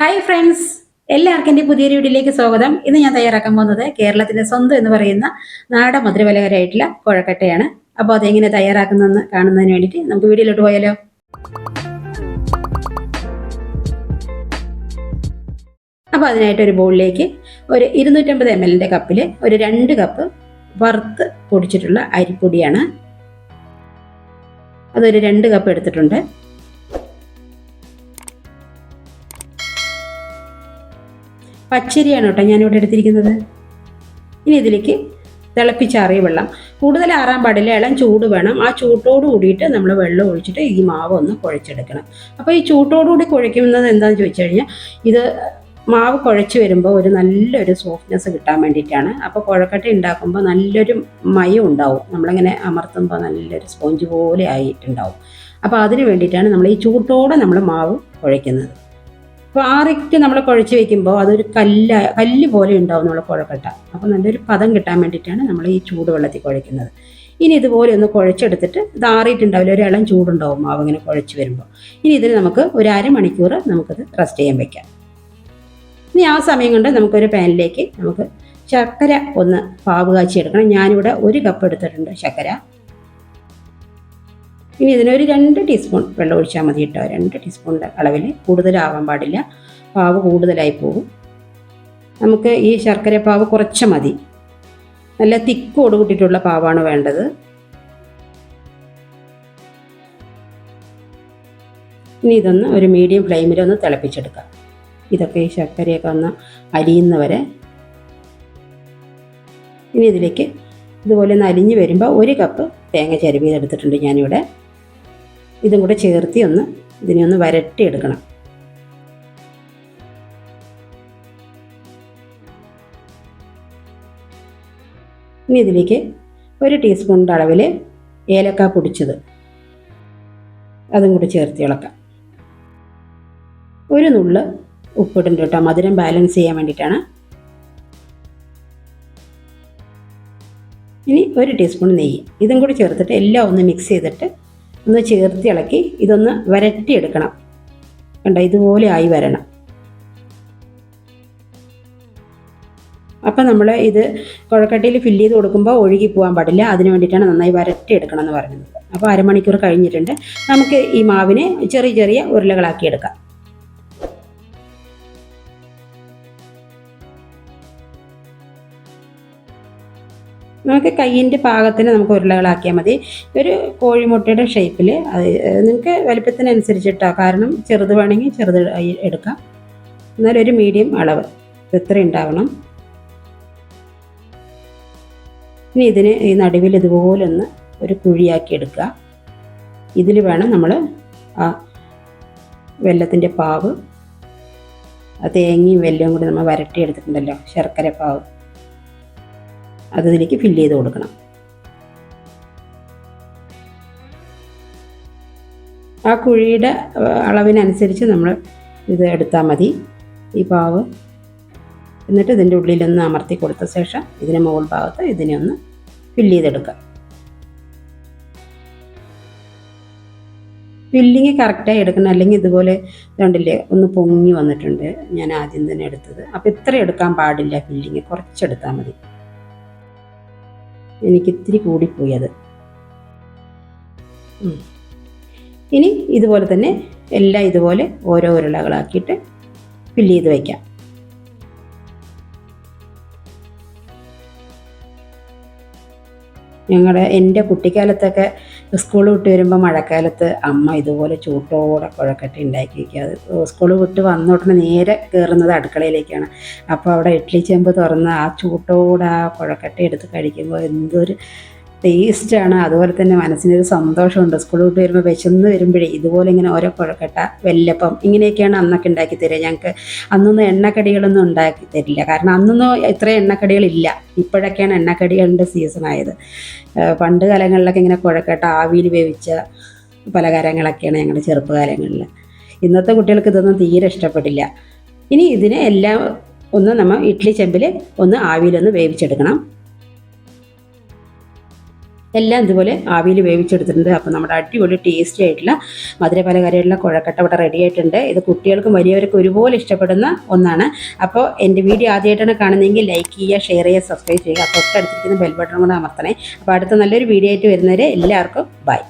Hi friends, എല്ലാവർക്കും എൻ്റെ പുതിയൊരു വീഡിയോയിലേക്ക് സ്വാഗതം. ഇന്ന് ഞാൻ തയ്യാറാക്കാൻ പോകുന്നത് കേരളത്തിൻ്റെ സ്വന്തം എന്ന് പറയുന്ന നാടൻ മധുരപലഹാരമായിട്ടുള്ള കുഴക്കട്ടയാണ്. അപ്പോൾ അതെങ്ങനെ തയ്യാറാക്കുന്നതെന്ന് കാണുന്നതിന് വേണ്ടിയിട്ട് നമുക്ക് വീഡിയോയിലോട്ട് പോയാലോ. അപ്പോൾ അതിനായിട്ട് ഒരു ബൗളിലേക്ക് ഒരു 250 ml കപ്പിൽ ഒരു 2 കപ്പ് വറുത്ത് പൊടിച്ചിട്ടുള്ള അരിപ്പൊടിയാണ്. അതൊരു 2 കപ്പ് എടുത്തിട്ടുണ്ട്. പച്ചരിയാണ് കേട്ടോ ഞാനിവിടെ എടുത്തിരിക്കുന്നത്. ഇനി ഇതിലേക്ക് തിളപ്പിച്ചാറിയ വെള്ളം, കൂടുതൽ ആറാൻ പാടില്ല, ഇളം ചൂട് വേണം. ആ ചൂട്ടോട് കൂടിയിട്ട് നമ്മൾ വെള്ളം ഒഴിച്ചിട്ട് ഈ മാവ് ഒന്ന് കുഴച്ചെടുക്കണം. അപ്പോൾ ഈ ചൂട്ടോടുകൂടി കുഴയ്ക്കുന്നത് എന്താണെന്ന് ചോദിച്ചു കഴിഞ്ഞാൽ, ഇത് മാവ് കുഴച്ച് വരുമ്പോൾ ഒരു നല്ലൊരു സോഫ്റ്റ്നെസ് കിട്ടാൻ വേണ്ടിയിട്ടാണ്. അപ്പോൾ കുഴക്കട്ട ഉണ്ടാക്കുമ്പോൾ നല്ലൊരു മയം ഉണ്ടാവും, നമ്മളിങ്ങനെ അമർത്തുമ്പോൾ നല്ലൊരു സ്പോഞ്ച് പോലെ ആയിട്ടുണ്ടാവും. അപ്പോൾ അതിന് വേണ്ടിയിട്ടാണ് നമ്മൾ ഈ ചൂട്ടോടെ നമ്മൾ മാവ് കുഴയ്ക്കുന്നത്. അപ്പോൾ ആറിക്ക് നമ്മൾ കുഴച്ച് വയ്ക്കുമ്പോൾ അതൊരു കല്ല് പോലെ ഉണ്ടാവും നമ്മൾ കുഴക്കട്ട. അപ്പോൾ നല്ലൊരു പദം കിട്ടാൻ വേണ്ടിയിട്ടാണ് നമ്മൾ ഈ ചൂടുവെള്ളത്തിൽ കുഴയ്ക്കുന്നത്. ഇനി ഇതുപോലെ ഒന്ന് കുഴച്ചെടുത്തിട്ട് ഇത് ആറിയിട്ടുണ്ടാവില്ല, ഒരു ഇളം ചൂടുണ്ടാവും മാവ് ഇങ്ങനെ കുഴച്ച് വരുമ്പോൾ. ഇനി ഇതിന് നമുക്ക് ഒരു അരമണിക്കൂർ നമുക്കത് റെസ്റ്റ് ചെയ്യാൻ വയ്ക്കാം. ഇനി ആ സമയം കൊണ്ട് നമുക്കൊരു പാനിലേക്ക് നമുക്ക് ശർക്കര ഒന്ന് പാവ് കാച്ചി എടുക്കണം. ഞാനിവിടെ 1 കപ്പ് എടുത്തിട്ടുണ്ട് ശർക്കര. ഇനി ഇതിനൊരു 2 ടീസ്പൂൺ വെള്ളം ഒഴിച്ചാൽ മതി കേട്ടോ. 2 ടീസ്പൂണിൻ്റെ അളവിൽ, കൂടുതലാവാൻ പാടില്ല, പാവ് കൂടുതലായി പോകും. നമുക്ക് ഈ ശർക്കര പാവ് കുറച്ച് മതി, നല്ല തിക്കോട് കൂട്ടിയിട്ടുള്ള പാവാണ് വേണ്ടത്. ഇനി ഇതൊന്ന് ഒരു മീഡിയം ഫ്ലെയിമിൽ ഒന്ന് തിളപ്പിച്ചെടുക്കാം. ഇതൊക്കെ ഈ ശർക്കരയൊക്കെ ഒന്ന് അലിയുന്നവരെ. ഇനി ഇതിലേക്ക് ഇതുപോലെ ഒന്ന് അലിഞ്ഞ് വരുമ്പോൾ 1 കപ്പ് തേങ്ങ ചിരവിയതെടുത്തിട്ടുണ്ട് ഞാനിവിടെ. ഇതും കൂടെ ചേർത്തി ഇതിനെ ഒന്ന് വരട്ടിയെടുക്കണം. ഇനി ഇതിലേക്ക് 1 ടീസ്പൂണിൻ്റെ അളവിൽ ഏലക്ക പൊടിച്ചത് അതും കൂടി ചേർത്ത് ഇളക്കാം. ഒരു നുള്ള് ഉപ്പിടുന്നുണ്ട് കേട്ടോ, മധുരം ബാലൻസ് ചെയ്യാൻ വേണ്ടിയിട്ടാണ്. ഇനി 1 ടീസ്പൂൺ നെയ്യ് ഇതും കൂടി ചേർത്തിട്ട് എല്ലാം ഒന്ന് മിക്സ് ചെയ്തിട്ട് ഒന്ന് ചേർത്ത് ഇളക്കി ഇതൊന്ന് വരട്ടിയെടുക്കണം. കണ്ടോ, ഇതുപോലെ ആയി വരണം. അപ്പം നമ്മൾ ഇത് കുഴക്കട്ടയിൽ ഫില്ല് ചെയ്ത് കൊടുക്കുമ്പോൾ ഒഴുകി പോകാൻ പാടില്ല, അതിന് വേണ്ടിയിട്ടാണ് നന്നായി വരട്ടിയെടുക്കണം എന്ന് പറയുന്നത്. അപ്പോൾ അരമണിക്കൂർ കഴിഞ്ഞിട്ടുണ്ട്. നമുക്ക് ഈ മാവിനെ ചെറിയ ചെറിയ ഉരുളകളാക്കി എടുക്കാം. നമുക്ക് കയ്യിൻ്റെ പാകത്തിന് നമുക്ക് ഉരുളകളാക്കിയാൽ മതി. ഒരു കോഴിമുട്ടയുടെ ഷേപ്പിൽ, നിങ്ങൾക്ക് വലിപ്പത്തിനനുസരിച്ചിട്ടോ, കാരണം ചെറുത് വേണമെങ്കിൽ ചെറുത് എടുക്കാം. എന്നാലൊരു മീഡിയം അളവ് ഇത്ര ഉണ്ടാവണം. ഇനി ഇതിന് ഈ നടുവിൽ ഇതുപോലൊന്ന് ഒരു കുഴിയാക്കി എടുക്കുക. ഇതിൽ വേണം നമ്മൾ ആ വെല്ലത്തിൻ്റെ പാവ്, ആ തേങ്ങയും വെല്ലവും കൂടി നമ്മൾ വരട്ടിയെടുത്തിട്ടുണ്ടല്ലോ, ശർക്കര പാവ്, അതിലേക്ക് ഫില്ല് ചെയ്ത് കൊടുക്കണം. ആ കുഴിയുടെ അളവിനനുസരിച്ച് നമ്മൾ ഇത് എടുത്താൽ മതി ഈ പാവ്. എന്നിട്ട് ഇതിൻ്റെ ഉള്ളിലൊന്ന് അമർത്തി കൊടുത്ത ശേഷം ഇതിന് മുകൾ ഭാഗത്ത് ഇതിനെ ഒന്ന് ഫില്ല് ചെയ്തെടുക്കുക. ഫില്ലിങ് കറക്റ്റായി എടുക്കണം, അല്ലെങ്കിൽ ഇതുപോലെ ഇതുണ്ടല്ലേ ഒന്ന് പൊങ്ങി വന്നിട്ടുണ്ട് ഞാൻ ആദ്യം തന്നെ എടുത്തത്. അപ്പോൾ ഇത്ര എടുക്കാൻ പാടില്ല, ഫില്ലിങ് കുറച്ചെടുത്താൽ മതി. എനിക്കിത്തിരി കൂടിപ്പോയി അത്. ഇനി ഇതുപോലെ തന്നെ എല്ലാം ഇതുപോലെ ഓരോ ഉരുളകളാക്കിയിട്ട് ഫില്ല് ചെയ്ത് വയ്ക്കാം. എൻ്റെ കുട്ടിക്കാലത്തൊക്കെ സ്കൂൾ വിട്ട് വരുമ്പോൾ മഴക്കാലത്ത് അമ്മ ഇതുപോലെ ചൂട്ടോടെ കുഴക്കട്ട ഉണ്ടാക്കി വയ്ക്കുക. അത് സ്കൂൾ വിട്ട് വന്ന ഉടനെ നേരെ കയറുന്നത് അടുക്കളയിലേക്കാണ്. അപ്പോൾ അവിടെ ഇഡ്ഡലി ചെമ്പ് തുറന്ന് ആ ചൂട്ടോടെ ആ കുഴക്കട്ട എടുത്ത് കഴിക്കുമ്പോൾ എന്തൊരു ടേസ്റ്റാണ്. അതുപോലെ തന്നെ മനസ്സിനൊരു സന്തോഷമുണ്ട്. സ്കൂൾ വിട്ട് വരുമ്പോൾ വിശന്ന് വരുമ്പോഴേ ഇതുപോലെ ഇങ്ങനെ ഓരോ കുഴക്കട്ട, വെല്ലപ്പം ഇങ്ങനെയൊക്കെയാണ് അന്നൊക്കെ ഉണ്ടാക്കി തരിക. ഞങ്ങൾക്ക് അന്നൊന്നും എണ്ണക്കടികളൊന്നും ഉണ്ടാക്കി തരില്ല, കാരണം അന്നൊന്നും ഇത്ര എണ്ണക്കടികളില്ല. ഇപ്പോഴൊക്കെയാണ് എണ്ണക്കടികളുടെ സീസണായത്. പണ്ട് കാലങ്ങളിലൊക്കെ ഇങ്ങനെ കുഴക്കട്ട ആവിയിൽ വേവിച്ച പലഹാരങ്ങളൊക്കെയാണ് ഞങ്ങളുടെ ചെറുപ്പകാലങ്ങളിൽ. ഇന്നത്തെ കുട്ടികൾക്ക് ഇതൊന്നും തീരെ ഇഷ്ടപ്പെടില്ല. ഇനി ഇതിനെ എല്ലാം ഒന്ന് നമ്മൾ ഇഡ്ഡലി ചെമ്പിൽ ഒന്ന് ആവിയിലൊന്ന് വേവിച്ചെടുക്കണം. എല്ലാം ഇതുപോലെ ആവിയിൽ വേവിച്ചെടുത്തിട്ടുണ്ട്. അപ്പോൾ നമ്മുടെ അടിപൊളി ടേസ്റ്റി ആയിട്ടുള്ള മധുരപലഹാരമുള്ള കുഴക്കട്ട ഇവിടെ റെഡി ആയിട്ടുണ്ട്. ഇത് കുട്ടികൾക്കും വലിയവർക്കും ഒരുപോലെ ഇഷ്ടപ്പെടുന്ന ഒന്നാണ്. അപ്പോൾ എൻ്റെ വീഡിയോ ആദ്യമായിട്ടാണ് കാണുന്നതെങ്കിൽ ലൈക്ക് ചെയ്യുക, ഷെയർ ചെയ്യുക, സബ്സ്ക്രൈബ് ചെയ്യുക. തൊട്ടടുത്തിരിക്കുന്ന ബെൽ ബട്ടൺ കൂടെ അമർത്തണേ. അപ്പോൾ അടുത്ത നല്ലൊരു വീഡിയോ ആയിട്ട് വരുന്നവരെ എല്ലാവർക്കും ബൈ.